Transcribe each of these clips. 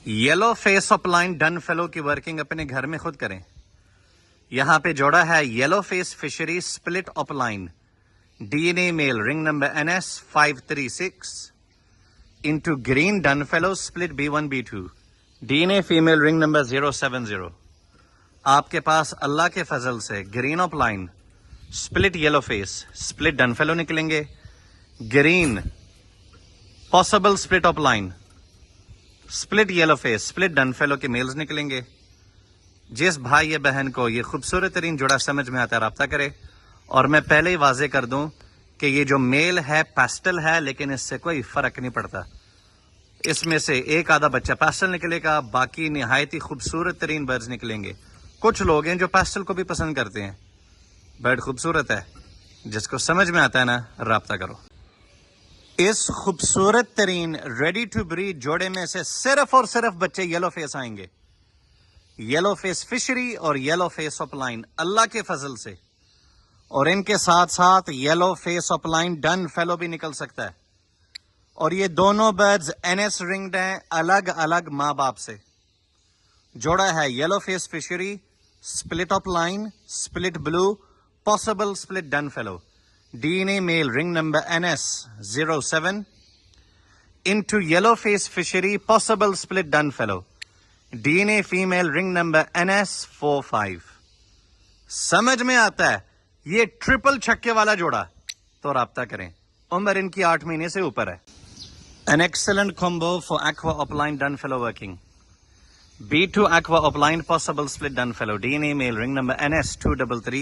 Yellow face up line dun fallow کی working اپنے گھر میں خود کریں. یہاں پہ جوڑا ہے یلو فیس فشری split up line D N A male ring number NS536 into green dun fallow split B1 B2 D N A female ring number 070. آپ کے پاس اللہ کے فضل سے green up line split yellow face split dun fallow نکلیں گے. Green possible split up line split yellow face split dun fellow کے میلز نکلیں گے. جس بھائی یا بہن کو یہ خوبصورت ترین جوڑا سمجھ میں آتا ہے رابطہ کرے. اور میں پہلے ہی واضح کر دوں کہ یہ جو میل ہے پیسٹل ہے, لیکن اس سے کوئی فرق نہیں پڑتا. اس میں سے ایک آدھا بچہ پیسٹل نکلے گا, باقی نہایت ہی خوبصورت ترین برڈز نکلیں گے. کچھ لوگ ہیں جو پیسٹل کو بھی پسند کرتے ہیں. برڈ خوبصورت ہے, جس کو سمجھ میں آتا ہے نا رابطہ کرو. اس خوبصورت ترین ریڈی ٹو بریڈ جوڑے میں سے صرف اور صرف بچے یلو فیس آئیں گے. یلو فیس فشری اور یلو فیس اپ لائن اللہ کے فضل سے, اور ان کے ساتھ ساتھ yellow face up line dun fellow بھی نکل سکتا ہے. اور یہ دونوں برڈز NS رنگڈ ہیں الگ الگ ماں باپ سے. جوڑا ہے یلو فیس فشری split up line split blue possible split dun fallow D N A male ring number NS07 into yellow face فشری possible split dun fallow D N A female ring number NS45. سمجھ میں آتا ہے یہ triple چھکے والا جوڑا تو رابطہ کریں. عمر ان کی 8 مہینے سے اوپر ہے. An excellent combo for aqua upline dun fellow working. B2 aqua upline possible split dun fellow DNA male ring number NS233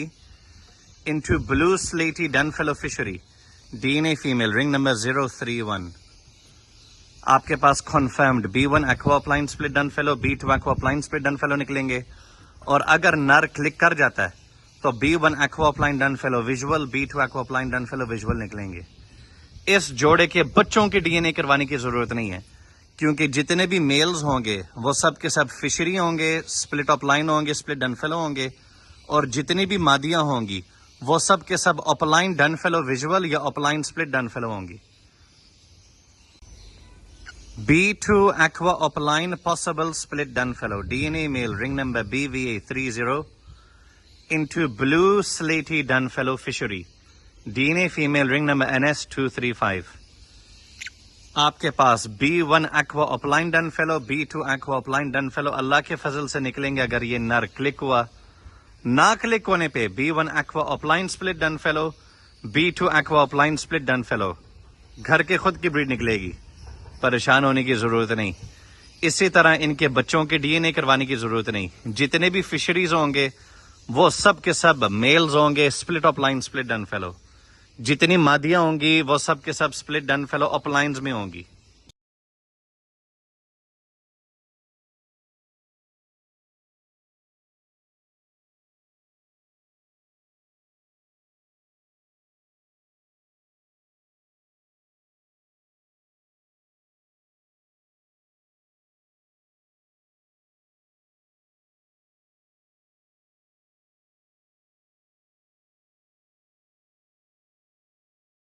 into blue slaty dun fellow fishery DNA female ring number 031. آپ کے پاس confirmed B1 aqua upline split dun fellow B2 aqua upline split dun fellow نکلیں گے. اور اگر نر click کر جاتا ہے تو B1 aqua upline dun fellow visual B2 aqua upline dun fellow visual نکلیں گے. اس جوڑے کے بچوں کی DNA کروانے کی ضرورت نہیں ہے, کیونکہ جتنے بھی میلز ہوں گے وہ سب کے سب فشری ہوں گے, اسپلٹ اپ لائن ہوں گے, اسپلٹ ڈن فیلو ہوں گے. اور جتنی بھی مادیاں ہوں گی وہ سب کے سب اپ لائن ڈن فیلو ویژول یا اپ لائن اسپلٹ ڈن فیلو ہوں گی. B2 aqua up line possible split dun fellow DNA male ring number BVA30 into blue slaty dun fellow fishery DNA female ring number NS235. آپ کے پاس B1 aqua upline dun fellow B2 aqua upline dun fellow اللہ کے فضل سے نکلیں گے. اگر یہ نر کلک ہوا, نہ کلک ہونے پہ B1 aqua upline split dun fellow B2 aqua upline split dun fellow گھر کے خود کی بریڈ نکلے گی. پریشان ہونے کی ضرورت نہیں. اسی طرح ان کے بچوں کے DNA کروانے کی ضرورت نہیں. جتنے بھی فشریز ہوں گے وہ سب کے سب میلز ہوں گے split up line split dun fellow. جتنی مادیاں ہوں گی وہ سب کے سب اسپلٹ ڈن فیلو اپ لائنز میں ہوں گی.